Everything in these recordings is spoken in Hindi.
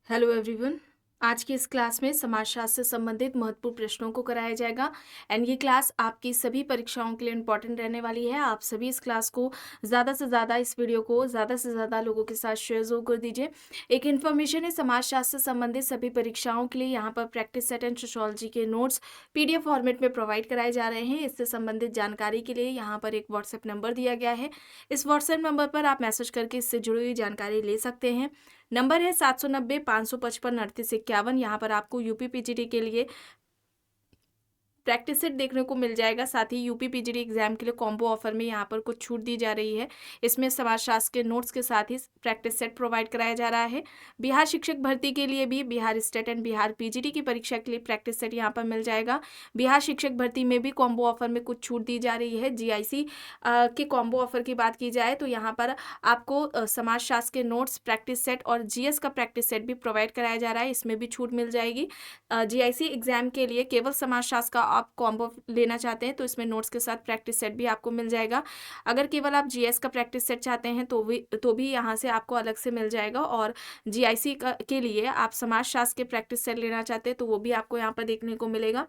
Hello everyone. आज की इस क्लास में समाजशास्त्र से संबंधित महत्वपूर्ण प्रश्नों को कराया जाएगा एंड ये क्लास आपकी सभी परीक्षाओं के लिए इम्पॉर्टेंट रहने वाली है। आप सभी इस क्लास को ज़्यादा से ज़्यादा इस वीडियो को ज़्यादा से ज़्यादा लोगों के साथ शेयर जरूर कर दीजिए। एक इन्फॉर्मेशन है, समाजशास्त्र से संबंधित सभी परीक्षाओं के लिए यहाँ पर प्रैक्टिस सेट एंड सोशियोलॉजी के नोट्स PDF फॉर्मेट में प्रोवाइड कराए जा रहे हैं। इससे संबंधित जानकारी के लिए यहाँ पर एक व्हाट्सएप नंबर दिया गया है। इस व्हाट्सएप नंबर पर आप मैसेज करके इससे जुड़ी हुई जानकारी ले सकते हैं। नंबर है 790-555-3851। यहाँ पर आपको UPPGT के लिए प्रैक्टिस सेट देखने को मिल जाएगा। साथ ही UPPGT एग्जाम के लिए कॉम्बो ऑफर में यहाँ पर कुछ छूट दी जा रही है। इसमें समाजशास्त्र के नोट्स के साथ ही प्रैक्टिस सेट प्रोवाइड कराया जा रहा है। बिहार शिक्षक भर्ती के लिए भी Bihar state and Bihar PGT की परीक्षा के लिए प्रैक्टिस सेट यहाँ पर मिल जाएगा। बिहार शिक्षक भर्ती में भी कॉम्बो ऑफर में कुछ छूट दी जा रही है। GIC के कॉम्बो ऑफर की बात की जाए तो यहाँ पर आपको समाजशास्त्र के नोट्स, प्रैक्टिस सेट और GS का प्रैक्टिस सेट भी प्रोवाइड कराया जा रहा है। इसमें भी छूट मिल जाएगी। GIC एग्जाम के लिए केवल समाजशास्त्र का आप कॉम्बो लेना चाहते हैं तो इसमें नोट्स के साथ प्रैक्टिस सेट भी आपको मिल जाएगा। अगर केवल आप GS का प्रैक्टिस सेट चाहते हैं तो भी यहाँ से आपको अलग से मिल जाएगा। और GIC के लिए आप समाजशास्त्र के प्रैक्टिस सेट लेना चाहते हैं तो वो भी आपको यहाँ पर देखने को मिलेगा।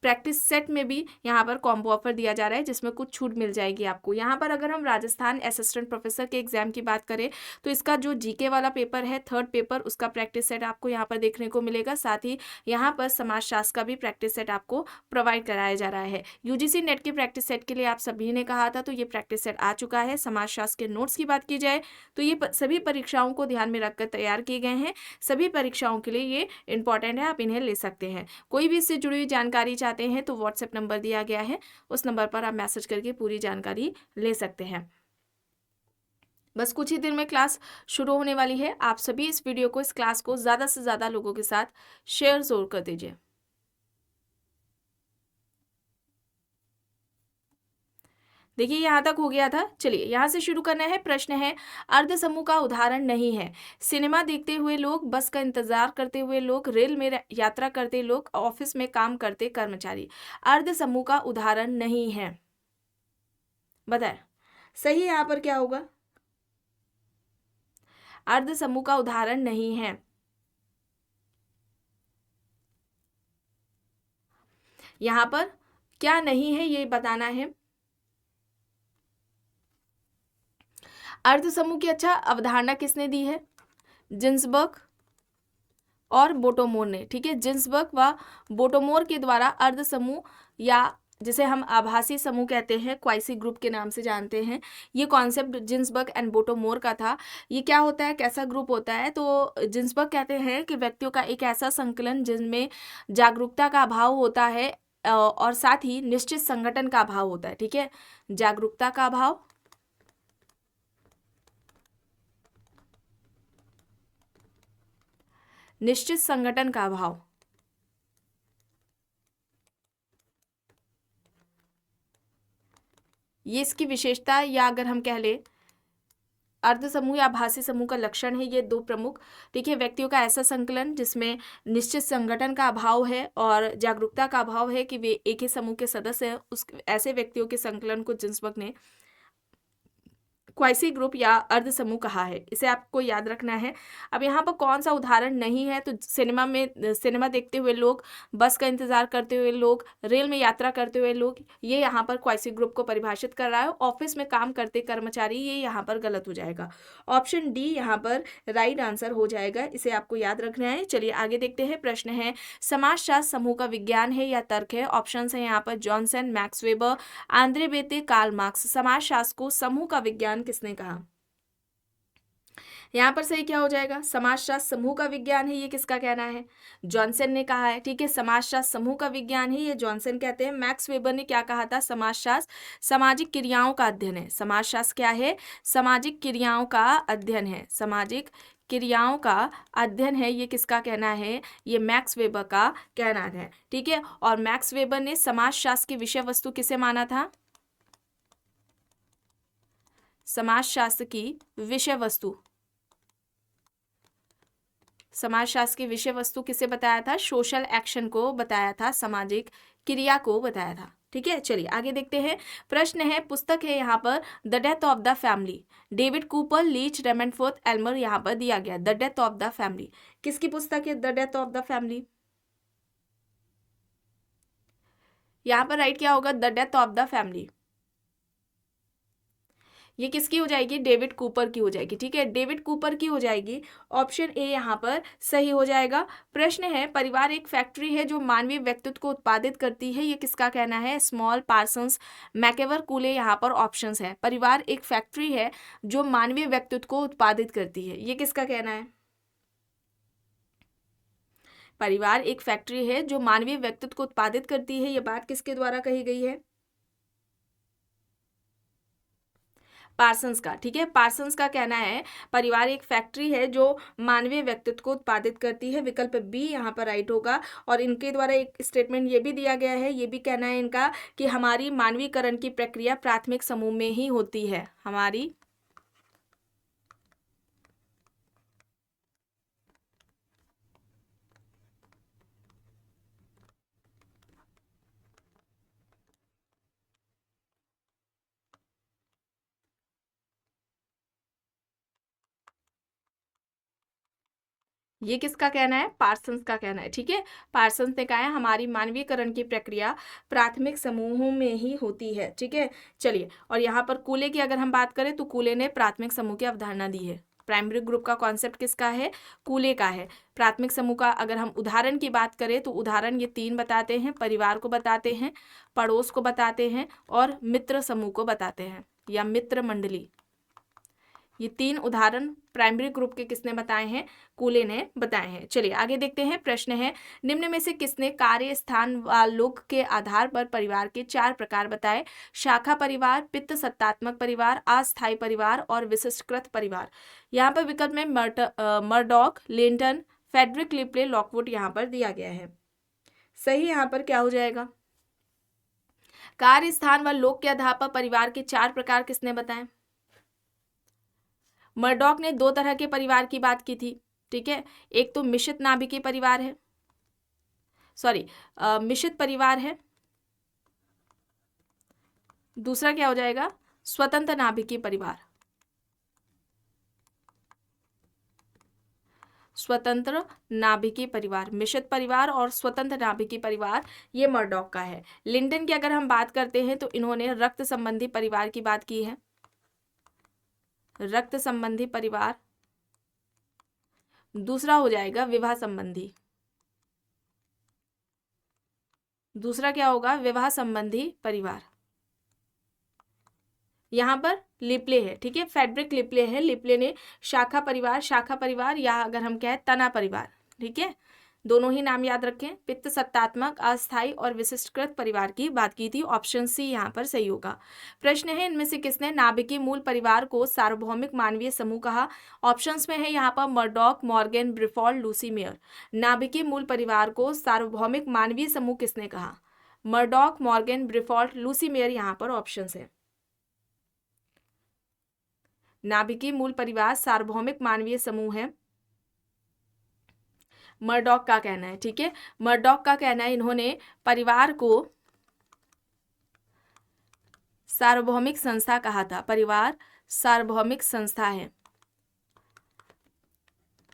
प्रैक्टिस सेट में भी यहाँ पर कॉम्बो ऑफर दिया जा रहा है जिसमें कुछ छूट मिल जाएगी आपको। यहाँ पर अगर हम राजस्थान असिस्टेंट प्रोफेसर के एग्जाम की बात करें तो इसका जो GK वाला पेपर है, थर्ड पेपर, उसका प्रैक्टिस सेट आपको यहाँ पर देखने को मिलेगा। साथ ही यहाँ पर समाजशास्त्र का भी प्रैक्टिस सेट आपको प्रोवाइड कराया जा रहा है। UGC नेट के प्रैक्टिस सेट के लिए आप सभी ने कहा था तो ये प्रैक्टिस सेट आ चुका है। समाजशास्त्र के नोट्स की बात की जाए तो ये सभी परीक्षाओं को ध्यान में रखकर तैयार किए गए हैं। सभी परीक्षाओं के लिए ये इंपॉर्टेंट है, आप इन्हें ले सकते हैं। कोई भी इससे जुड़ी हुई जानकारी चाहते हैं तो व्हाट्सएप नंबर दिया गया है, उस नंबर पर आप मैसेज करके पूरी जानकारी ले सकते हैं। बस कुछ ही दिन में क्लास शुरू होने वाली है। आप सभी इस वीडियो को, इस क्लास को ज़्यादा से ज़्यादा लोगों के साथ शेयर जरूर कर दीजिए। देखिए यहाँ तक हो गया था। चलिए यहाँ से शुरू करना है। प्रश्न है, अर्ध समूह का उदाहरण नहीं है। सिनेमा देखते हुए लोग, बस का इंतजार करते हुए लोग, रेल में यात्रा करते लोग, ऑफिस में काम करते कर्मचारी। अर्ध समूह का उदाहरण नहीं है। बताएं सही यहाँ पर क्या होगा? अर्ध समूह का उदाहरण नहीं है। यहाँ पर क्या नहीं है ये बताना है। अर्ध समूह की अच्छा अवधारणा किसने दी है? जिन्सबर्ग और बोटोमोर ने। ठीक है, जिन्सबर्ग व बोटोमोर के द्वारा अर्ध समूह, या जिसे हम आभासी समूह कहते हैं, क्वाइसी ग्रुप के नाम से जानते हैं, ये कॉन्सेप्ट जिन्सबर्ग एंड बोटोमोर का था। ये क्या होता है, कैसा ग्रुप होता है? तो जिन्सबर्ग कहते हैं कि व्यक्तियों का एक ऐसा संकलन जिनमें जागरूकता का अभाव होता है और साथ ही निश्चित संगठन का अभाव होता है। ठीक है, जागरूकता का अभाव, निश्चित संगठन का अभाव, ये इसकी विशेषता, या अगर हम कह ले अर्ध समूह या आभासी समूह का लक्षण है। ये दो प्रमुख। देखिए, व्यक्तियों का ऐसा संकलन जिसमें निश्चित संगठन का अभाव है और जागरूकता का अभाव है कि वे एक ही समूह के सदस्य हैं, उस ऐसे व्यक्तियों के संकलन को जिन्सबर्ग ने क्वाइसी ग्रुप या अर्ध समूह कहा है। इसे आपको याद रखना है। अब यहाँ पर कौन सा उदाहरण नहीं है? तो सिनेमा देखते हुए लोग, बस का इंतजार करते हुए लोग, रेल में यात्रा करते हुए लोग, ये यहाँ पर क्वाइसी ग्रुप को परिभाषित कर रहा है। ऑफिस में काम करते कर्मचारी, ये यहाँ पर गलत हो जाएगा। ऑप्शन डी यहाँ पर राइट आंसर हो जाएगा। इसे आपको याद रखना है। चलिए आगे देखते हैं। प्रश्न है, समाजशास्त्र समूह का विज्ञान है या तर्क है? ऑप्शन है यहाँ पर Johnson, Max Weber, Andre Beteille, Karl Marx. समाजशास्त्र को समूह का विज्ञान किसने कहा? यहाँ पर सही क्या हो जाएगा? समाजशास्त्र समूह का विज्ञान है, ये किसका कहना है? जॉनसन ने कहा है। ठीक है, समाजशास्त्र समूह का विज्ञान है, ये जॉनसन कहते हैं। मैक्स वेबर ने क्या कहा था? समाजशास्त्र सामाजिक क्रियाओं का अध्ययन है। समाजशास्त्र क्या है? सामाजिक क्रियाओं का अध्ययन है। सामाजिक क्रियाओं का अध्ययन है, ये किसका कहना है? ये मैक्स वेबर का कहना है। ठीक है, और मैक्स वेबर ने समाजशास्त्र की विषय वस्तु किसे माना था? समाजशास्त्र की विषय वस्तु, समाजशास्त्र की विषय वस्तु किसे बताया था? सोशल एक्शन को बताया था, सामाजिक क्रिया को बताया था। ठीक है, चलिए आगे देखते हैं। प्रश्न है, पुस्तक है यहाँ पर the death of the family, David Cooper, Leach, Raymond Firth, Elmer यहाँ पर दिया गया। The death of the family किसकी पुस्तक है? The death of the family. यहाँ पर राइट क्या होगा? The death of the family. ये किसकी हो जाएगी? डेविड कूपर की हो जाएगी। ठीक है, डेविड कूपर की हो जाएगी। ऑप्शन ए यहाँ पर सही हो जाएगा। प्रश्न है, परिवार एक फैक्ट्री है जो मानवीय व्यक्तित्व को उत्पादित करती है, ये किसका कहना है? स्मॉल, पार्सन्स, मैकेवर, कूले यहाँ पर ऑप्शंस है। परिवार एक फैक्ट्री है जो मानवीय व्यक्तित्व को उत्पादित करती है, ये किसका कहना है? परिवार एक फैक्ट्री है जो मानवीय व्यक्तित्व को उत्पादित करती है, ये बात किसके द्वारा कही गई है? पार्सन्स का। ठीक है, पार्सन्स का कहना है परिवार एक फैक्ट्री है जो मानवीय व्यक्तित्व को उत्पादित करती है। विकल्प बी यहाँ पर राइट होगा। और इनके द्वारा एक स्टेटमेंट ये भी दिया गया है, ये भी कहना है इनका कि हमारी मानवीकरण की प्रक्रिया प्राथमिक समूह में ही होती है। हमारी ये किसका कहना है? पार्सन्स का कहना है। ठीक है, पार्सन्स ने कहा है हमारी मानवीकरण की प्रक्रिया प्राथमिक समूहों में ही होती है। ठीक है, चलिए, और यहाँ पर कूले की अगर हम बात करें तो कूले ने प्राथमिक समूह की अवधारणा दी है। प्राइमरी ग्रुप का कॉन्सेप्ट किसका है? कूले का है। प्राथमिक समूह का अगर हम उदाहरण की बात करें तो उदाहरण ये 3 बताते हैं, परिवार को बताते हैं, पड़ोस को बताते हैं और मित्र समूह को बताते हैं या मित्र मंडली। ये 3 उदाहरण प्राइमरी ग्रुप के किसने बताए हैं? कूले ने बताए हैं। चलिए आगे देखते हैं। प्रश्न है, निम्न में से किसने कार्य स्थान व लोक के आधार पर परिवार के 4 प्रकार बताए? शाखा परिवार, पित्त सत्तात्मक परिवार, अस्थायी परिवार और विशिष्टकृत परिवार। यहाँ पर विकल्प में मर्डॉक, लिंटन, फेडरिक लिप्ले, लॉकवुड यहाँ पर दिया गया है। सही यहाँ पर क्या हो जाएगा? कार्य स्थान व लोक के आधार पर परिवार के 4 प्रकार किसने बताए? मर्डॉक ने 2 तरह के परिवार की बात की थी। ठीक है, एक तो मिश्रित नाभिकीय परिवार है, मिश्रित परिवार है। दूसरा क्या हो जाएगा? स्वतंत्र नाभिकीय परिवार। स्वतंत्र नाभिकीय परिवार, मिश्रित परिवार और स्वतंत्र नाभिकीय परिवार, ये मर्डॉक का है। लिंटन की अगर हम बात करते हैं तो इन्होंने रक्त संबंधी परिवार की बात की है। रक्त संबंधी परिवार। दूसरा हो जाएगा विवाह संबंधी। दूसरा क्या होगा? विवाह संबंधी परिवार। यहाँ पर लिप्ले है। ठीक है, फेडरिक लिप्ले है। लिप्ले ने शाखा परिवार या अगर हम कहें तना परिवार, ठीक है, दोनों ही नाम याद रखें, पित्त सत्तात्मक, अस्थायी और विशिष्टकृत परिवार की बात की थी। ऑप्शन सी यहाँ पर सही होगा। प्रश्न है, इनमें से किसने नाभिकीय मूल परिवार को सार्वभौमिक मानवीय समूह कहा? ऑप्शंस में है यहाँ पर मर्डॉक, मॉर्गन, ब्रिफॉल्ड, लूसी मेयर। नाभिकीय मूल परिवार को सार्वभौमिक मानवीय समूह किसने कहा? मर्डॉक, मॉर्गन, ब्रिफॉल्ड, लूसी मेयर यहाँ पर ऑप्शंस है। नाभिकीय मूल परिवार सार्वभौमिक मानवीय समूह है, मर्डॉक का कहना है। ठीक है, मर्डॉक का कहना है इन्होंने परिवार को सार्वभौमिक संस्था कहा था। परिवार सार्वभौमिक संस्था है।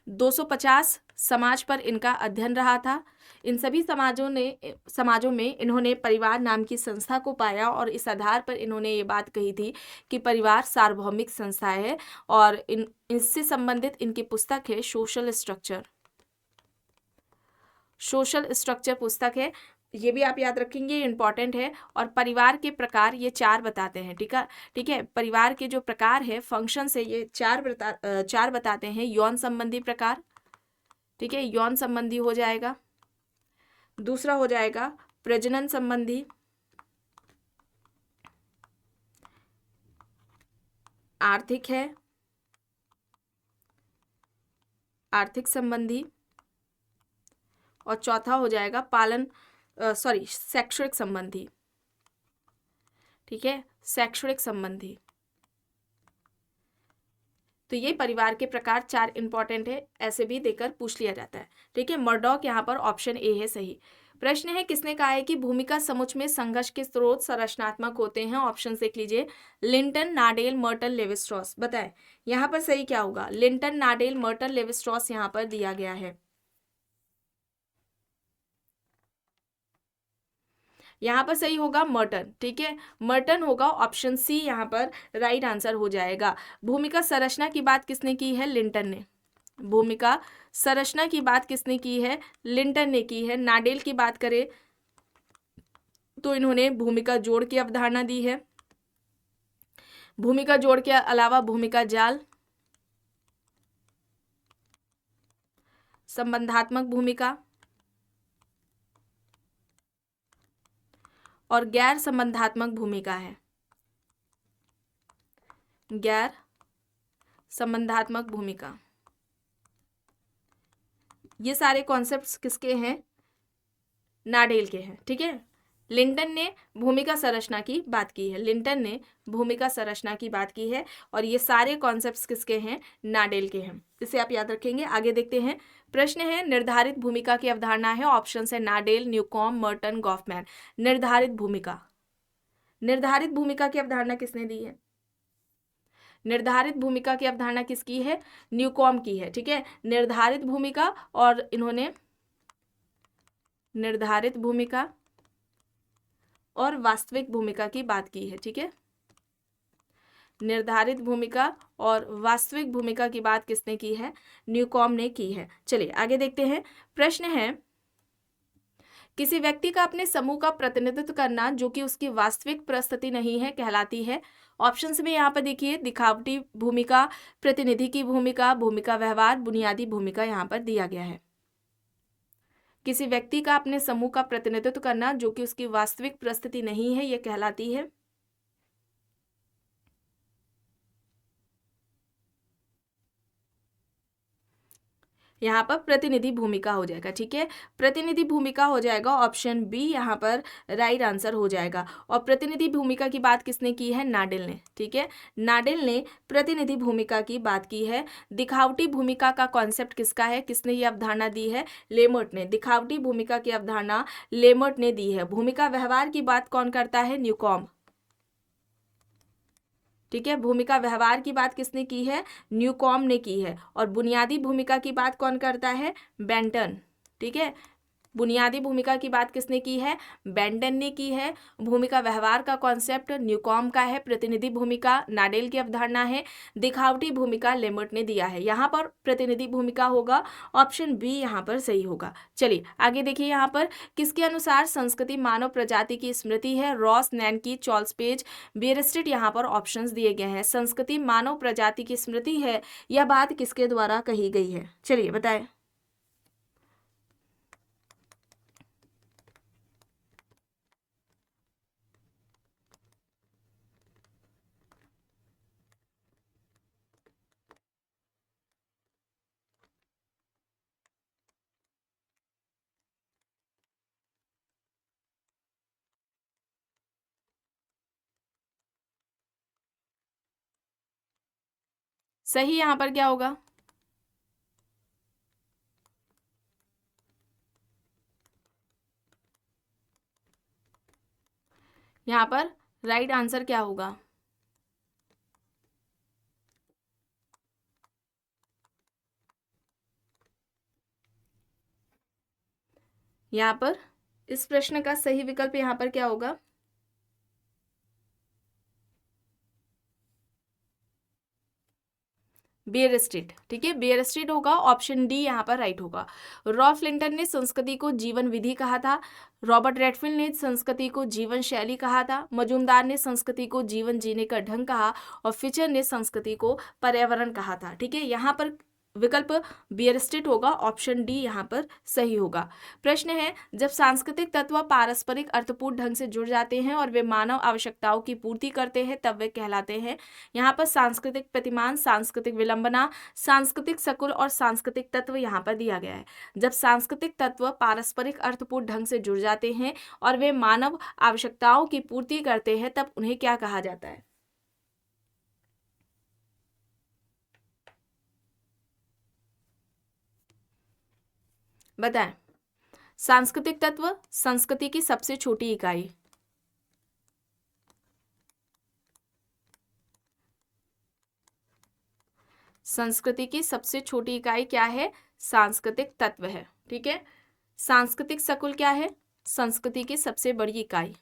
250 समाज पर इनका अध्ययन रहा था। इन सभी समाजों में इन्होंने परिवार नाम की संस्था को पाया और इस आधार पर इन्होंने ये बात कही थी कि परिवार सार्वभौमिक संस्था है। और इससे संबंधित इनकी पुस्तक है सोशल स्ट्रक्चर। सोशल स्ट्रक्चर पुस्तक है, ये भी आप याद रखेंगे, इंपॉर्टेंट है। और परिवार के प्रकार ये 4 बताते हैं। ठीक है, परिवार के जो प्रकार है, फंक्शन से ये 4 बताते हैं। यौन संबंधी प्रकार, ठीक है, यौन संबंधी हो जाएगा। दूसरा हो जाएगा प्रजनन संबंधी, आर्थिक है, आर्थिक संबंधी, और चौथा हो जाएगा शैक्षणिक संबंधी। ठीक है, शैक्षणिक संबंधी। तो ये परिवार के प्रकार 4 इंपॉर्टेंट है, ऐसे भी देकर पूछ लिया जाता है। ठीक है, मर्डॉक यहाँ पर ऑप्शन ए है सही। प्रश्न है किसने कहा है कि भूमिका समुच्चय में संघर्ष के स्रोत संरचनात्मक होते हैं? ऑप्शन देख लीजिए, लिंटन, नाडेल, मर्टन, लेविस्ट्रॉस। बताएं यहाँ पर सही क्या होगा? लिंटन, नाडेल, मर्टन, लेविस्ट्रॉस यहाँ पर दिया गया है। यहाँ पर सही होगा मर्टन। ठीक है, मर्टन होगा, ऑप्शन सी यहाँ पर राइट आंसर हो जाएगा। भूमिका संरचना की बात किसने की है? लिंटन ने। भूमिका संरचना की बात किसने की है? लिंटन ने की है। नाडेल की बात करें तो इन्होंने भूमिका जोड़ की अवधारणा दी है। भूमिका जोड़ के अलावा भूमिका जाल, संबंधात्मक भूमिका और गैर संबंधात्मक भूमिका है। गैर संबंधात्मक भूमिका, ये सारे कॉन्सेप्ट्स किसके हैं? नाडेल के हैं। ठीक है, लिंटन ने भूमिका संरचना की बात की है। लिंटन ने भूमिका संरचना की बात की है और ये सारे कॉन्सेप्ट्स किसके हैं? नाडेल के हैं। इसे आप याद रखेंगे। आगे देखते हैं। प्रश्न है निर्धारित भूमिका की अवधारणा है। ऑप्शन है नाडेल, न्यूकॉम्ब, मर्टन, गॉफमैन। निर्धारित भूमिका, निर्धारित भूमिका की अवधारणा किसने दी है? निर्धारित भूमिका की अवधारणा किसकी है? न्यूकॉम्ब की है। ठीक है, निर्धारित भूमिका, और इन्होंने निर्धारित भूमिका और वास्तविक भूमिका की बात की है। ठीक है, निर्धारित भूमिका और वास्तविक भूमिका की बात किसने की है? न्यूकॉम्ब ने की है। चलिए आगे देखते हैं। प्रश्न है किसी व्यक्ति का अपने समूह का प्रतिनिधित्व करना जो कि उसकी वास्तविक परिस्थिति नहीं है कहलाती है। ऑप्शंस में यहाँ पर देखिए, दिखावटी भूमिका, प्रतिनिधि की भूमिका, भूमिका व्यवहार, बुनियादी भूमिका यहाँ पर दिया गया है। किसी व्यक्ति का अपने समूह का प्रतिनिधित्व करना जो कि उसकी वास्तविक परिस्थिति नहीं है, यह कहलाती है यहाँ पर प्रतिनिधि भूमिका हो जाएगा। ठीक है, प्रतिनिधि भूमिका हो जाएगा, ऑप्शन बी यहाँ पर राइट आंसर हो जाएगा। और प्रतिनिधि भूमिका की बात किसने की है? नाडेल ने। ठीक है, नाडेल ने प्रतिनिधि भूमिका की बात की है। दिखावटी भूमिका का कॉन्सेप्ट किसका है? किसने ये अवधारणा दी है? लेमर्ट ने। दिखावटी भूमिका की अवधारणा लेमर्ट ने दी है। भूमिका व्यवहार की बात कौन करता है? न्यूकॉम्ब। ठीक है, भूमिका व्यवहार की बात किसने की है? न्यूकॉम्ब ने की है। और बुनियादी भूमिका की बात कौन करता है? बेंटन। ठीक है, बुनियादी भूमिका की बात किसने की है? बेंटन ने की है। भूमिका व्यवहार का कॉन्सेप्ट न्यूकॉम्ब का है। प्रतिनिधि भूमिका नाडेल की अवधारणा है। दिखावटी भूमिका लेमर्ट ने दिया है। यहाँ पर प्रतिनिधि भूमिका होगा, ऑप्शन बी यहाँ पर सही होगा। चलिए आगे देखिए। यहाँ पर किसके अनुसार संस्कृति मानव प्रजाति की स्मृति है? रॉस, नैनकी, चार्ल्स पेज, बियरस्टेट यहाँ पर ऑप्शंस दिए गए हैं। संस्कृति मानव प्रजाति की स्मृति है, यह बात किसके द्वारा कही गई है? चलिए बताएं। सही यहाँ पर क्या होगा? यहाँ पर राइट आंसर क्या होगा? यहाँ पर इस प्रश्न का सही विकल्प यहाँ पर क्या होगा? बियरस्टेट। ठीक है, बियरस्टेट होगा, ऑप्शन डी यहाँ पर राइट होगा। रॉल्फ लिंटन ने संस्कृति को जीवन विधि कहा था। रॉबर्ट रेडफिल्ड ने संस्कृति को जीवन शैली कहा था। मजूमदार ने संस्कृति को जीवन जीने का ढंग कहा। और फिचर ने संस्कृति को पर्यावरण कहा था। ठीक है, यहाँ पर विकल्प बियरस्टेट होगा, ऑप्शन डी यहाँ पर सही होगा। प्रश्न है जब सांस्कृतिक तत्व पारस्परिक अर्थपूर्ण ढंग से जुड़ जाते हैं और वे मानव आवश्यकताओं की पूर्ति करते हैं तब वे कहलाते हैं। यहाँ पर सांस्कृतिक प्रतिमान, सांस्कृतिक विलंबना, सांस्कृतिक सकुल और सांस्कृतिक तत्व यहाँ पर दिया गया है। जब सांस्कृतिक तत्व पारस्परिक अर्थपूर्ण ढंग से जुड़ जाते हैं और वे मानव आवश्यकताओं की पूर्ति करते हैं तब उन्हें क्या कहा जाता है? बताएं। सांस्कृतिक तत्व, संस्कृति की सबसे छोटी इकाई। संस्कृति की सबसे छोटी इकाई क्या है? सांस्कृतिक तत्व है। ठीक है। सांस्कृतिक सकुल क्या है? संस्कृति की सबसे बड़ी इकाई।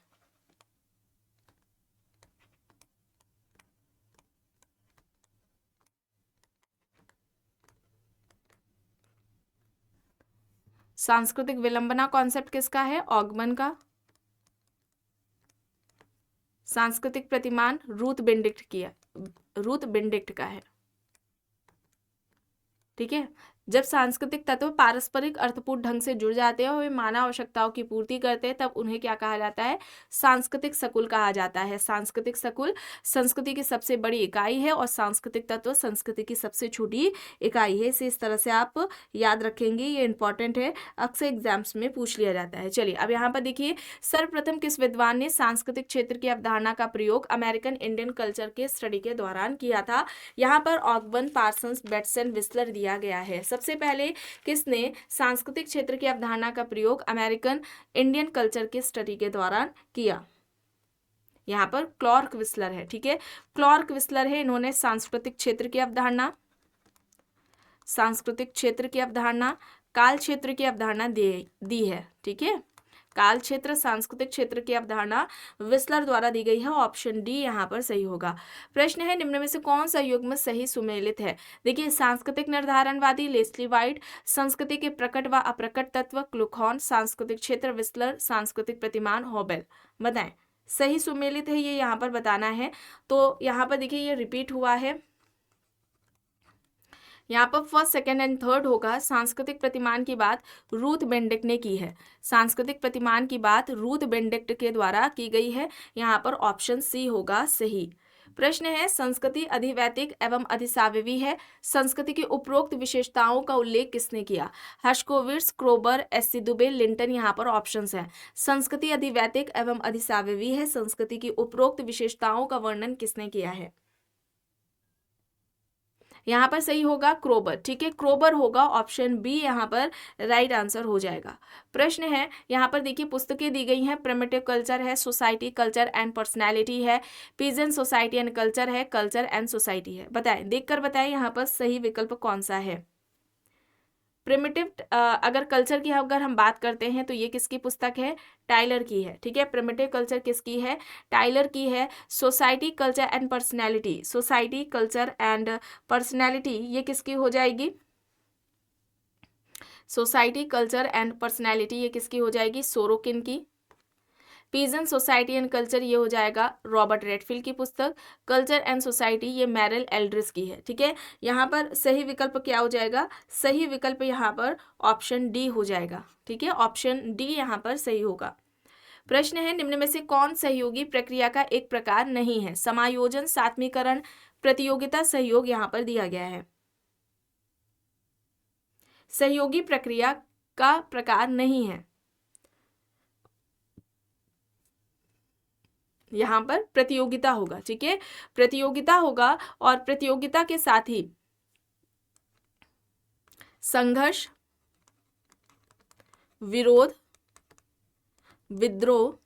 सांस्कृतिक विलंबना कॉन्सेप्ट किसका है? ऑगमन का। सांस्कृतिक प्रतिमान रूथ बेनेडिक्ट का है। ठीक है। जब सांस्कृतिक तत्व पारस्परिक अर्थपूर्ण ढंग से जुड़ जाते हैं और वे मानव आवश्यकताओं की पूर्ति करते हैं, तब उन्हें क्या कहा जाता है? सांस्कृतिक सकुल कहा जाता है। सांस्कृतिक सकुल संस्कृति की सबसे बड़ी इकाई है और सांस्कृतिक तत्व संस्कृति की सबसे छोटी इकाई है। इसे इस तरह से आप याद रखेंगे, ये इंपॉर्टेंट है, अक्सर एग्जाम्स में पूछ लिया जाता है। चलिए अब यहाँ पर देखिए, सर्वप्रथम किस विद्वान ने सांस्कृतिक क्षेत्र की अवधारणा का प्रयोग अमेरिकन इंडियन कल्चर के स्टडी के दौरान किया था? यहाँ पर ऑगबर्न, पार्सन्स, बेटसन, विस्लर दिया गया है। सबसे पहले किसने सांस्कृतिक क्षेत्र की अवधारणा का प्रयोग अमेरिकन इंडियन कल्चर के स्टडी के दौरान किया? यहाँ पर क्लॉर्क विस्लर है। ठीक है, क्लॉर्क विस्लर है। इन्होंने सांस्कृतिक क्षेत्र की अवधारणा, काल क्षेत्र की अवधारणा दी है। ठीक है, काल क्षेत्र, सांस्कृतिक क्षेत्र की अवधारणा विस्लर द्वारा दी गई है। ऑप्शन डी यहाँ पर सही होगा। प्रश्न है, निम्न में से कौन सा युग्म सही सुमेलित है? देखिए, सांस्कृतिक निर्धारणवादी लेस्ली वाइट, संस्कृति के प्रकट व अप्रकट तत्व क्लुखॉन, सांस्कृतिक क्षेत्र विस्लर, सांस्कृतिक प्रतिमान हॉबेल। बताएं, सही सुमेलित है ये यहाँ पर बताना है। तो यहाँ पर देखिए, ये रिपीट हुआ है। यहाँ पर फर्स्ट, सेकंड एंड थर्ड होगा। सांस्कृतिक प्रतिमान की बात रूथ बेनेडिक्ट ने की है। सांस्कृतिक प्रतिमान की बात रूथ बेनेडिक्ट के द्वारा की गई है। यहाँ पर ऑप्शन सी होगा सही। प्रश्न है, संस्कृति अधिवैतिक एवं अधिसावयवी है। संस्कृति की उपरोक्त विशेषताओं का उल्लेख किसने किया? हर्शकोविट्ज, क्रोबर, एस.सी. दुबे, लिंटन। यहाँ पर ऑप्शंस हैं। संस्कृति अधिवैतिक एवं अधिसावयवी है। संस्कृति की उपरोक्त विशेषताओं का वर्णन किसने किया है? यहाँ पर सही होगा क्रोबर। ठीक है, क्रोबर होगा। ऑप्शन बी यहाँ पर राइट आंसर हो जाएगा। प्रश्न है, यहाँ पर देखिए, पुस्तकें दी गई हैं। प्रिमिटिव कल्चर है, सोसाइटी, कल्चर एंड पर्सनैलिटी है, पीजेंट सोसाइटी एंड कल्चर है, कल्चर एंड सोसाइटी है। बताएं, देखकर बताएं यहाँ पर सही विकल्प कौन सा है? प्रिमिटिव, अगर कल्चर की अगर हम बात करते हैं तो ये किसकी पुस्तक है? टाइलर की है। ठीक है, प्रिमिटिव कल्चर किसकी है? टाइलर की है। Society, culture and personality, society, culture and personality, ये किसकी हो जाएगी? सोसाइटी, कल्चर एंड पर्सनैलिटी, ये किसकी हो जाएगी? सोरोकिन की। पीजन सोसाइटी एंड कल्चर, ये हो जाएगा रॉबर्ट रेडफील्ड की पुस्तक। कल्चर एंड सोसाइटी, ये मैरल एल्ड्रिस की है। ठीक है, यहाँ पर सही विकल्प क्या हो जाएगा? सही विकल्प यहाँ पर ऑप्शन डी हो जाएगा। ठीक है, ऑप्शन डी यहाँ पर सही होगा। प्रश्न है, निम्न में से कौन सहयोगी प्रक्रिया का एक प्रकार नहीं है? समायोजन, सात्मीकरण, प्रतियोगिता, सहयोग यहाँ पर दिया गया है। सहयोगी प्रक्रिया का प्रकार नहीं है। यहाँ पर प्रतियोगिता होगा। ठीक है, प्रतियोगिता होगा और प्रतियोगिता के साथ ही संघर्ष, विरोध, विद्रोह,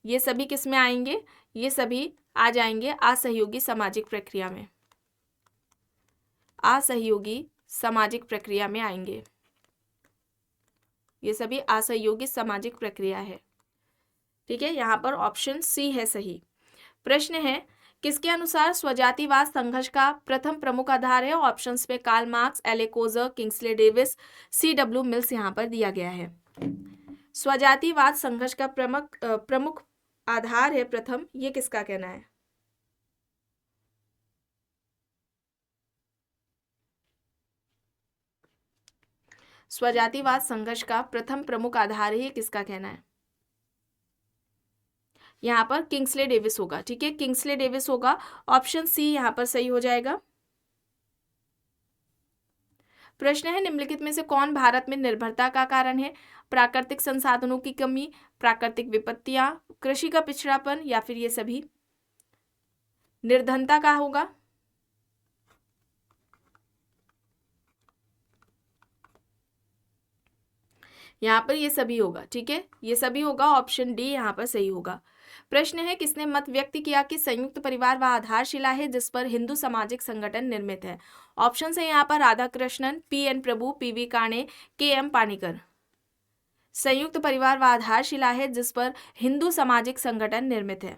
ये सभी किस में आएंगे? ये सभी आ जाएंगे असहयोगी सामाजिक प्रक्रिया में। असहयोगी सामाजिक प्रक्रिया में आएंगे। ये सभी असहयोगी सामाजिक प्रक्रिया है। ठीक है, यहाँ पर ऑप्शन सी है सही। प्रश्न है, किसके अनुसार स्वजातिवाद संघर्ष का प्रथम प्रमुख आधार है? ऑप्शंस में कार्ल मार्क्स, एले Coser, Kingsley Davis, C.W. Mills यहाँ पर दिया गया है। स्वजातिवाद संघर्ष का प्रमुख आधार है प्रथम, ये किसका कहना है? स्वजातिवाद संघर्ष का प्रथम प्रमुख आधार है, ये किसका कहना है? यहाँ पर किंग्सले डेविस होगा। ठीक है, किंग्सले डेविस होगा। ऑप्शन सी यहाँ पर सही हो जाएगा। प्रश्न है, निम्नलिखित में से कौन भारत में निर्भरता का कारण है? प्राकृतिक संसाधनों की कमी, प्राकृतिक विपत्तियां, कृषि का पिछड़ापन, या फिर ये सभी? निर्धनता का होगा। यहाँ पर ये सभी होगा, ठीक है, ये सभी होगा, ऑप्शन डी यहाँ पर सही होगा। प्रश्न है, किसने मत व्यक्त किया कि संयुक्त परिवार वह आधारशिला है जिस पर हिंदू सामाजिक संगठन निर्मित है? ऑप्शन है यहाँ पर राधा कृष्णन, पी.एन. प्रभु, पी.वी. काणे, के.एम. पानिकर। संयुक्त परिवार वह आधारशिला है जिस पर हिंदू सामाजिक संगठन निर्मित है।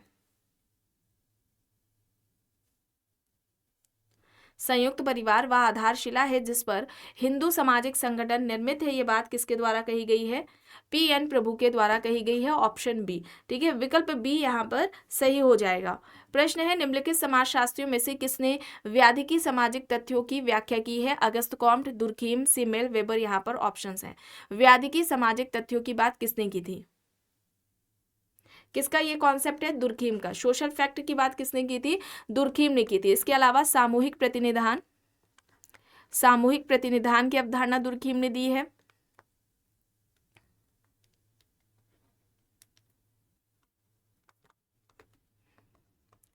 संयुक्त परिवार वह आधारशिला है जिस पर हिंदू सामाजिक संगठन निर्मित है, ये बात किसके द्वारा कही गई है? पी.एन. प्रभु के द्वारा कही गई है, ऑप्शन बी, ठीक है, विकल्प बी यहाँ पर सही हो जाएगा। प्रश्न है, निम्नलिखित समाजशास्त्रियों में से किसने व्याधिकी सामाजिक तथ्यों की व्याख्या की है? Auguste Comte, Durkheim, Simmel, weber, यहाँ पर ऑप्शंस हैं। व्याधिकी सामाजिक तथ्यों की बात किसने की थी? किसका ये कॉन्सेप्ट है? दुर्खीम का। सोशल फैक्ट की बात किसने की थी? दुर्खीम ने की थी। इसके अलावा सामूहिक प्रतिनिधान, सामूहिक प्रतिनिधान की अवधारणा दुर्खीम ने दी है।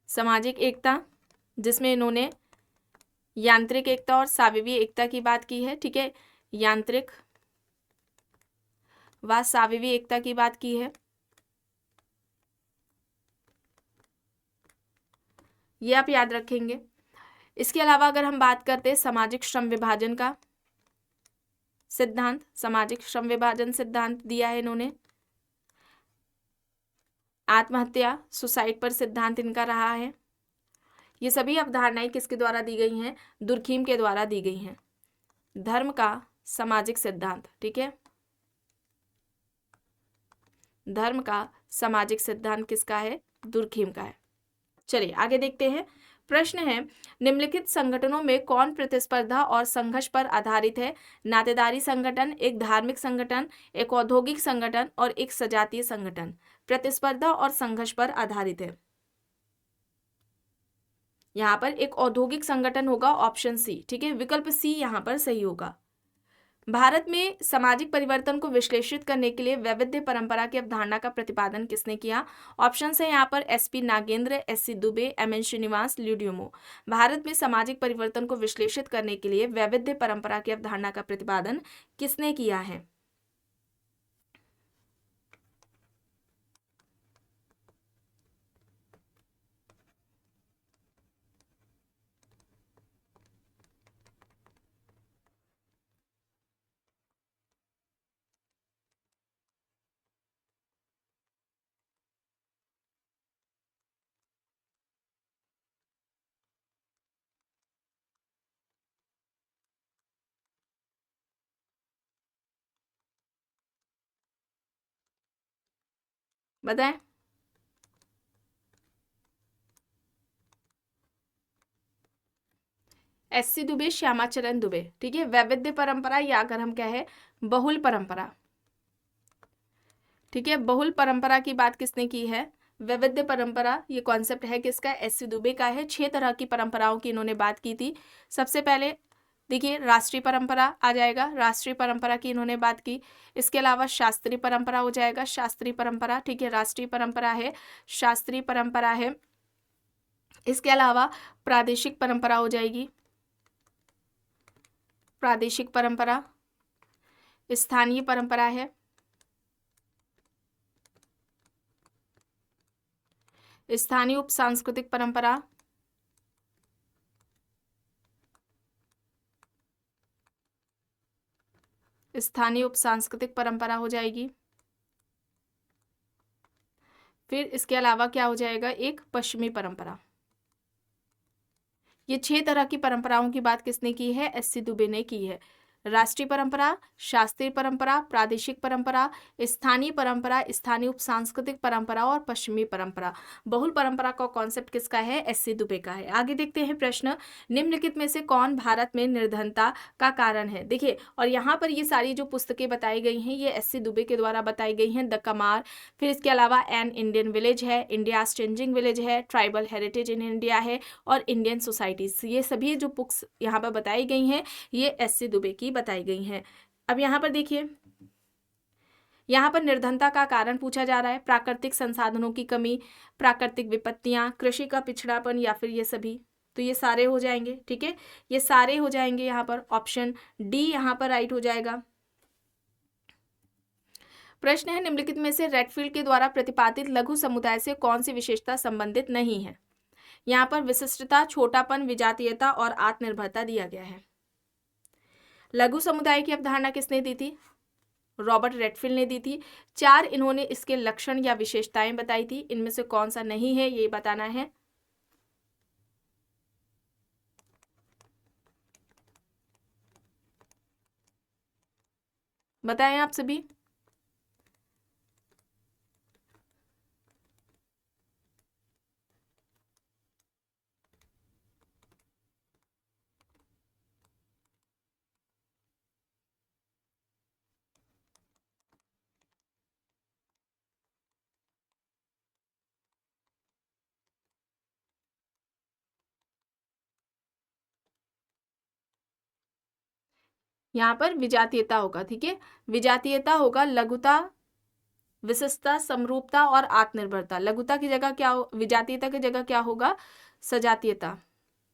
सामाजिक एकता, जिसमें इन्होंने यांत्रिक एकता और साविवीय एकता की बात की है, ठीक है, यांत्रिक व साविवीय एकता की बात की है, ये आप याद रखेंगे। इसके अलावा अगर हम बात करते हैं सामाजिक श्रम विभाजन का सिद्धांत, सामाजिक श्रम विभाजन सिद्धांत दिया है इन्होंने। आत्महत्या, सुसाइड पर सिद्धांत इनका रहा है। ये सभी अवधारणाएं किसके द्वारा दी गई हैं? दुर्खीम के द्वारा दी गई हैं। धर्म का सामाजिक सिद्धांत, ठीक है, धर्म का सामाजिक सिद्धांत किसका है? दुर्खीम का है। चलिए आगे देखते हैं। प्रश्न है, निम्नलिखित संगठनों में कौन प्रतिस्पर्धा और संघर्ष पर आधारित है? नातेदारी संगठन, एक धार्मिक संगठन, एक औद्योगिक संगठन और एक सजातीय संगठन। प्रतिस्पर्धा और संघर्ष पर आधारित है। यहाँ पर एक औद्योगिक संगठन होगा, ऑप्शन सी, ठीक है, विकल्प सी यहाँ पर सही होगा। भारत में सामाजिक परिवर्तन को विश्लेषित करने के लिए वैविध्य परंपरा की अवधारणा का प्रतिपादन किसने किया? ऑप्शन है यहाँ पर एस.पी. नागेंद्र, एस.सी. दुबे, एम.एन. श्रीनिवास, ल्यूड्यूमो। भारत में सामाजिक परिवर्तन को विश्लेषित करने के लिए वैविध्य परंपरा की अवधारणा का प्रतिपादन किसने किया है? बताएं। एस.सी. दुबे, श्यामाचरण दुबे, ठीक है। वैविध्य परंपरा या अगर हम कहें बहुल परंपरा, ठीक है, बहुल परंपरा की बात किसने की है? वैविध्य परंपरा, ये कॉन्सेप्ट है किसका? एस.सी. दुबे का है। 6 तरह की परंपराओं की इन्होंने बात की थी। सबसे पहले देखिए राष्ट्रीय परंपरा आ जाएगा, राष्ट्रीय परंपरा की इन्होंने बात की। इसके अलावा शास्त्रीय परंपरा हो जाएगा, शास्त्रीय परंपरा, ठीक है, राष्ट्रीय परंपरा है, शास्त्रीय परंपरा है। इसके अलावा प्रादेशिक परंपरा हो जाएगी, प्रादेशिक परंपरा, स्थानीय परंपरा है, स्थानीय उप सांस्कृतिक परंपरा, स्थानीय उप सांस्कृतिक परंपरा हो जाएगी। फिर इसके अलावा क्या हो जाएगा? एक पश्चिमी परंपरा। ये 6 तरह की परंपराओं की बात किसने की है? एस.सी. दुबे ने की है। राष्ट्रीय परंपरा, शास्त्रीय परंपरा, प्रादेशिक परंपरा, स्थानीय परंपरा, स्थानीय उप सांस्कृतिक परंपरा और पश्चिमी परंपरा। बहुल परंपरा का कॉन्सेप्ट किसका है? एस.सी. दुबे का है। आगे देखते हैं प्रश्न, निम्नलिखित में से कौन भारत में निर्धनता का कारण है? देखिए, और यहाँ पर ये सारी जो पुस्तकें बताई गई हैं ये एस.सी. दुबे के द्वारा बताई गई हैं। द कमार, फिर इसके अलावा एन इंडियन विलेज है, इंडियाज चेंजिंग विलेज है, ट्राइबल हेरिटेज इन इंडिया है और इंडियन सोसाइटीज। ये सभी जो बुक्स यहाँ पर बताई गई हैं ये एस.सी. दुबे की बताई गई हैं। अब यहाँ पर देखिए, यहाँ पर निर्धनता का कारण पूछा जा रहा है। प्राकृतिक संसाधनों की कमी, प्राकृतिक विपत्तियां, कृषि का पिछड़ापन या फिर ये सभी। तो ये सारे हो जाएंगे, ठीक है, ये सारे हो जाएंगे। यहाँ पर ऑप्शन डी यहाँ पर राइट हो जाएगा। प्रश्न है निम्नलिखित में से रेडफील्ड के द्वारा प्रतिपादित लघु समुदाय से कौन सी विशेषता संबंधित नहीं है। यहाँ पर विशिष्टता, छोटापन, विजातीयता और आत्मनिर्भरता दिया गया है। लघु समुदाय की अवधारणा किसने दी थी? रॉबर्ट रेडफील्ड ने दी थी। 4 इन्होंने इसके लक्षण या विशेषताएं बताई थी। इनमें से कौन सा नहीं है ये बताना है। बताएं आप सभी। यहाँ पर विजातीयता होगा, ठीक है। विजातीयता होगा लघुता, विशिष्टता, समरूपता और आत्मनिर्भरता। लघुता की जगह क्या हो, विजातीयता की जगह क्या होगा? सजातीयता,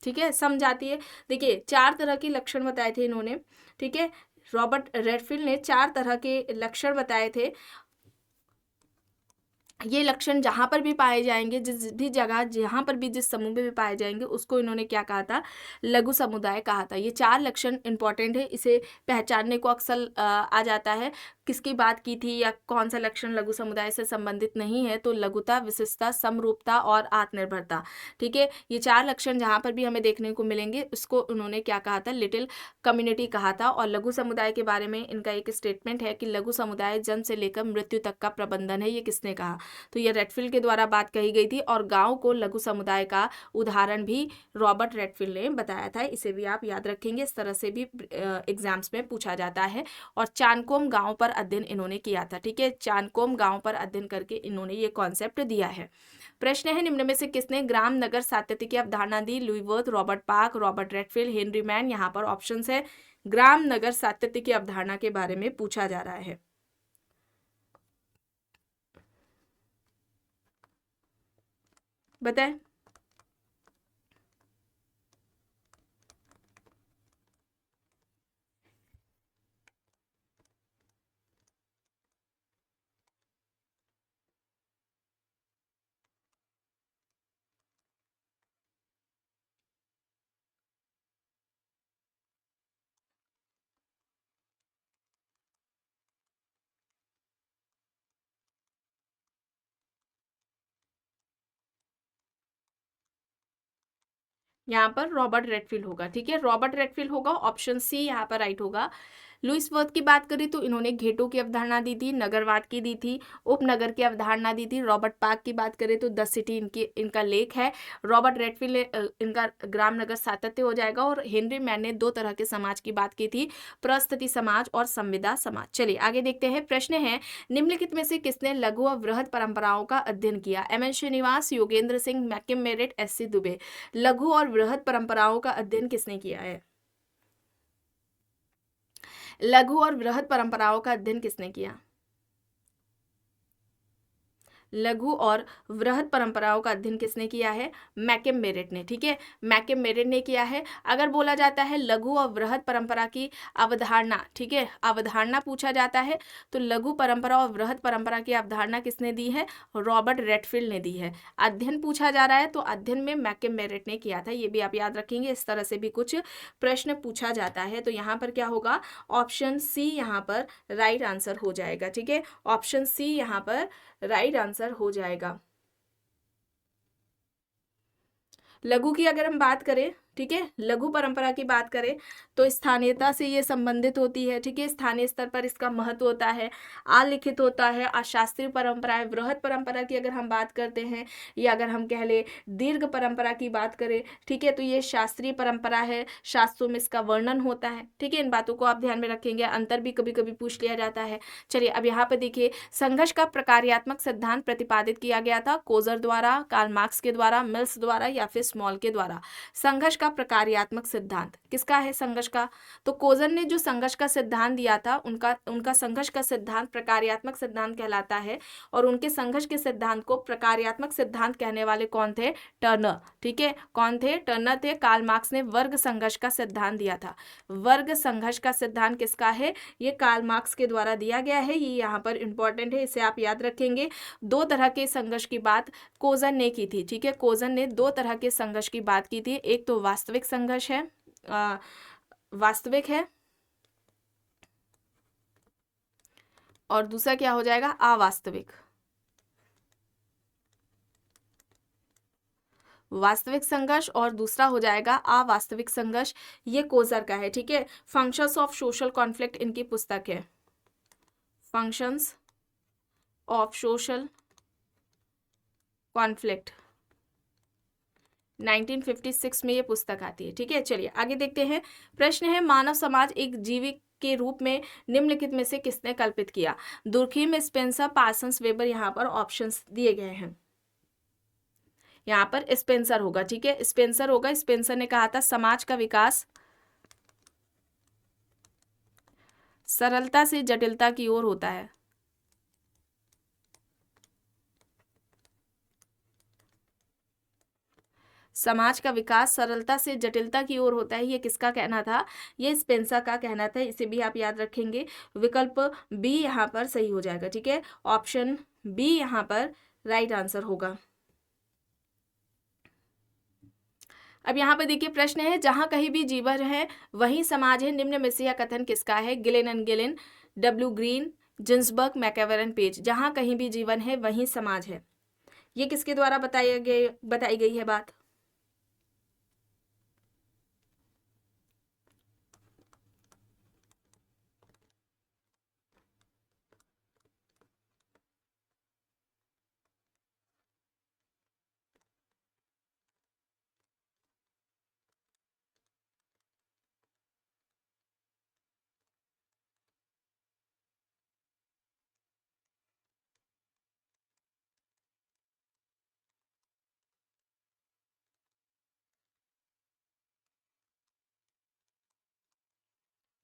ठीक है, समजातीय। देखिए 4 तरह के लक्षण बताए थे इन्होंने, ठीक है। रॉबर्ट रेडफील्ड ने 4 तरह के लक्षण बताए थे। ये लक्षण जहाँ पर भी पाए जाएंगे, जिस भी जगह, जहाँ पर भी, जिस समूह में भी पाए जाएंगे, उसको इन्होंने क्या कहा था? लघु समुदाय कहा था। ये 4 लक्षण इंपॉर्टेंट है, इसे पहचानने को अक्सर आ जाता है किसकी बात की थी या कौन सा लक्षण लघु समुदाय से संबंधित नहीं है। तो लघुता, विशिष्टता, समरूपता और आत्मनिर्भरता, ठीक है। ये 4 लक्षण जहाँ पर भी हमें देखने को मिलेंगे, उसको उन्होंने क्या कहा था? लिटिल कम्युनिटी कहा था। और लघु समुदाय के बारे में इनका एक स्टेटमेंट है कि लघु समुदाय जन्म से लेकर मृत्यु तक का प्रबंधन है। ये किसने कहा? तो ये रेडफील्ड के द्वारा बात कही गई थी। और गांव को लघु समुदाय का उदाहरण भी रॉबर्ट रेडफील्ड ने बताया था। इसे भी आप याद रखेंगे, इस तरह से भी एग्जाम्स में पूछा जाता है। और चानकोम गांव पर अध्ययन इन्होंने किया था, ठीक है। चानकोम गांव पर अध्ययन करके इन्होंने ये कॉन्सेप्ट दिया है। प्रश्न है निम्न में से किसने ग्राम नगर सातत्य की अवधारणा दी? Louis Wirth, Robert Park, Robert Redfield, Henry Maine. यहाँ पर ऑप्शंस है। ग्राम नगर सातत्य की अवधारणा के बारे में पूछा जा रहा है। बताएं। यहाँ पर रॉबर्ट रेडफील्ड होगा, ठीक है। रॉबर्ट रेडफील्ड होगा, ऑप्शन सी यहाँ पर राइट होगा। लुईस वर्थ की बात करें तो इन्होंने घेटों की अवधारणा दी थी, नगरवाद की दी थी, उपनगर की अवधारणा दी थी। रॉबर्ट पार्क की बात करें तो द सिटी इनका लेख है। रॉबर्ट रेडफील्ड ने इनका ग्राम नगर सातत्य हो जाएगा। और हेनरी मैन ने 2 तरह के समाज की बात की थी, परिस्थिति समाज और संविदा समाज। चलिए आगे देखते हैं। प्रश्न है निम्नलिखित में से किसने लघु और वृहद परंपराओं का अध्ययन किया? M.N.. Srinivas, Yogendra Singh, मैकिम merit, SC. Dubey. लघु और वृहद परंपराओं का अध्ययन किसने किया है? लघु और वृहद परंपराओं का अध्ययन किसने किया? लघु और वृहद परंपराओं का अध्ययन किसने किया है? मैकिम मेरिट ने, ठीक है। मैकिम मेरिट ने किया है। अगर बोला जाता है लघु और वृहद परंपरा की अवधारणा, ठीक है, अवधारणा पूछा जाता है तो लघु परंपरा और वृहद परंपरा की अवधारणा किसने दी है? रॉबर्ट रेडफील्ड ने दी है। अध्ययन पूछा जा रहा है तो अध्ययन में मैकिम मेरिट ने किया था। ये भी आप याद रखेंगे, इस तरह से भी कुछ प्रश्न पूछा जाता है। तो यहाँ पर क्या होगा? ऑप्शन सी यहाँ पर राइट आंसर हो जाएगा, ठीक है। ऑप्शन सी यहाँ पर राइट आंसर हो जाएगा। लघु की अगर हम बात करें, ठीक है, लघु परंपरा की बात करें तो स्थानीयता से ये संबंधित होती है, ठीक है। स्थानीय स्तर पर इसका महत्व होता है, आलिखित होता है। अशास्त्रीय परंपरा है। वृहद परंपरा की अगर हम बात करते हैं या अगर हम कह ले दीर्घ परंपरा की बात करें, ठीक है, तो ये शास्त्रीय परंपरा है, शास्त्रों में इसका वर्णन होता है, ठीक है। इन बातों को आप ध्यान में रखेंगे। अंतर भी कभी कभी पूछ लिया जाता है। चलिए अब यहाँ पर देखिए, संघर्ष का प्रकार्यात्मक सिद्धांत प्रतिपादित किया गया था कोजर द्वारा, कार्ल मार्क्स के द्वारा, मिल्स द्वारा या फिर स्मॉल के द्वारा। संघर्ष का प्रकार्यात्मक सिद्धांत किसका है? संघर्ष का। तो कोजन ने जो संघर्ष का सिद्धांत दिया था उनका संघर्ष का सिद्धांत प्रकार्यात्मक सिद्धांत कहलाता है, और उनके संघर्ष के सिद्धांत को प्रकार्यात्मक सिद्धांत कहने वाले कौन थे? टर्नर। ठीक है, कौन थे? टर्नर थे। कार्ल मार्क्स ने वर्ग संघर्ष का सिद्धांत दिया था। वर्ग संघर्ष का सिद्धांत किसका है? ये कार्ल मार्क्स के द्वारा दिया गया है। ये यहाँ पर इंपॉर्टेंट है, इसे आप याद रखेंगे। दो तरह के संघर्ष की बात कोजन ने की थी। ठीक है, कोजन ने दो तरह के संघर्ष की बात की थी। एक तो वास्तविक संघर्ष है, वास्तविक है, और दूसरा क्या हो जाएगा? अवास्तविक। वास्तविक संघर्ष और दूसरा हो जाएगा अवास्तविक संघर्ष। ये कोजर का है। ठीक है, फंक्शंस ऑफ सोशल कॉन्फ्लिक्ट इनकी पुस्तक है। फंक्शंस ऑफ सोशल कॉन्फ्लिक्ट 1956 में ये पुस्तक आती है। ठीक है, चलिए आगे देखते हैं। प्रश्न है, मानव समाज एक जीवी के रूप में निम्नलिखित में से किसने कल्पित किया? Durkheim, Spencer, Parsons, weber. यहाँ पर ऑप्शंस दिए गए हैं। यहाँ पर स्पेंसर होगा। ठीक है, स्पेंसर होगा। स्पेंसर ने कहा था समाज का विकास सरलता से जटिलता की ओर होता है। समाज का विकास सरलता से जटिलता की ओर होता है। ये किसका कहना था? ये स्पेंसर का कहना था। इसे भी आप याद रखेंगे। विकल्प बी यहाँ पर सही हो जाएगा। ठीक है, ऑप्शन बी यहाँ पर राइट आंसर होगा। अब यहाँ पर देखिए प्रश्न है, जहां कहीं भी जीवन है वहीं समाज है, निम्न में से यह कथन किसका है? Gillin and Gillin, W Green, Ginsberg, MacIver Page. जहां कहीं भी जीवन है वहीं समाज है। ये किसके द्वारा बताई गई है बात?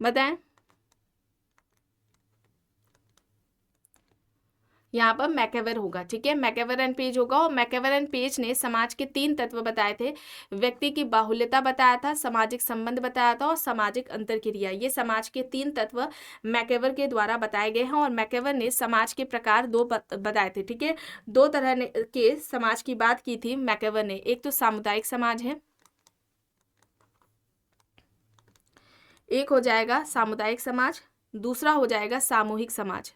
बताएं। यहाँ पर मैकेवर होगा। ठीक है, मैकेवर एंड पेज होगा। और मैकेवर एंड पेज ने समाज के 3 तत्व बताए थे। व्यक्ति की बाहुल्यता बताया था, सामाजिक संबंध बताया था, और सामाजिक अंतरक्रिया। ये समाज के 3 तत्व मैकेवर के द्वारा बताए गए हैं। और मैकेवर ने समाज के प्रकार 2 बताए थे। ठीक है, 2 तरह के समाज की बात की थी मैकेवर ने। एक तो सामुदायिक समाज है, एक हो जाएगा सामुदायिक समाज, दूसरा हो जाएगा सामूहिक समाज।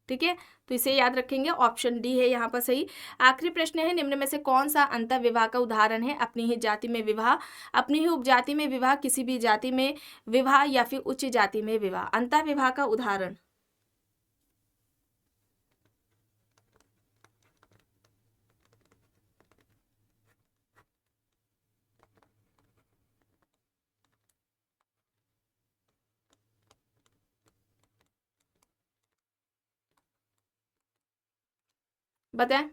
ठीक है, तो इसे याद रखेंगे। ऑप्शन डी है यहाँ पर सही। आखिरी प्रश्न है, निम्न में से कौन सा अंतर विवाह का उदाहरण है? अपनी ही जाति में विवाह, अपनी ही उपजाति में विवाह, किसी भी जाति में विवाह, या फिर उच्च जाति में विवाह। अंतर विवाह का उदाहरण। बताएं।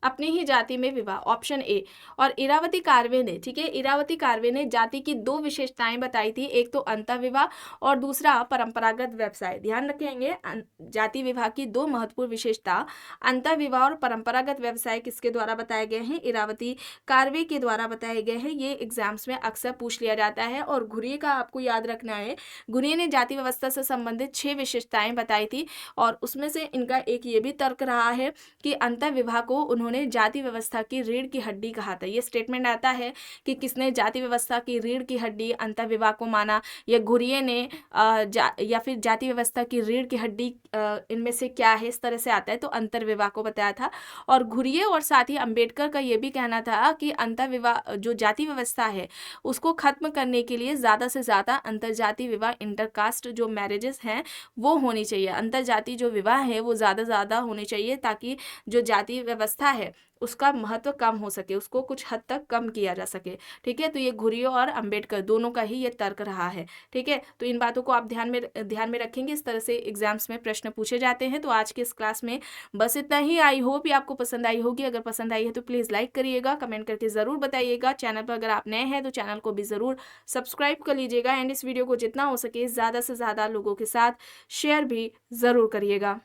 अपनी ही जाति में विवाह, ऑप्शन ए। और इरावती कार्वे ने, ठीक है, इरावती कार्वे ने जाति की 2 विशेषताएं बताई थी। एक तो अंतर विवाह और दूसरा परंपरागत व्यवसाय। ध्यान रखेंगे, जाति विवाह की 2 महत्वपूर्ण विशेषता अंतर विवाह और परंपरागत व्यवसाय किसके द्वारा बताए गए हैं? इरावती कार्वे के द्वारा बताए गए हैं। ये एग्जाम्स में अक्सर पूछ लिया जाता है। और घुरिये का आपको याद रखना है, घुरिये ने जाति व्यवस्था से संबंधित 6 विशेषताएं बताई थी, और उसमें से इनका एक ये भी तर्क रहा है कि अंतर विवाह को उन्होंने जाति व्यवस्था की रीढ़ की हड्डी कहा था। ये स्टेटमेंट आता है कि किसने जाति व्यवस्था की रीढ़ की हड्डी अंतर विवाह को माना? या घुरिये ने या फिर जाति व्यवस्था की रीढ़ की हड्डी इनमें से क्या है? इस तरह से आता है, तो अंतर विवाह को बताया था। और घुरिये और साथ ही अंबेडकर का ये भी कहना था कि अंतर विवाह जो जाति व्यवस्था है उसको खत्म करने के लिए ज़्यादा से ज़्यादा अंतरजाति विवाह, इंटरकास्ट जो मैरिजेस हैं वो होनी चाहिए। अंतरजाति जो विवाह है वो ज़्यादा होनी चाहिए, ताकि जो जाति व्यवस्था है है उसका महत्व कम हो सके, उसको कुछ हद तक कम किया जा सके। ठीक है, तो ये घुरियो और अंबेडकर दोनों का ही ये तर्क रहा है। ठीक है, तो इन बातों को आप ध्यान में रखेंगे, इस तरह से एग्जाम्स में प्रश्न पूछे जाते हैं। तो आज के इस क्लास में बस इतना ही। आई होप ये आपको पसंद आई होगी। अगर पसंद आई है तो प्लीज़ लाइक करिएगा, कमेंट करके ज़रूर बताइएगा। चैनल पर अगर आप नए हैं तो चैनल को भी ज़रूर सब्सक्राइब कर लीजिएगा एंड इस वीडियो को जितना हो सके ज़्यादा से ज़्यादा लोगों के साथ शेयर भी ज़रूर करिएगा।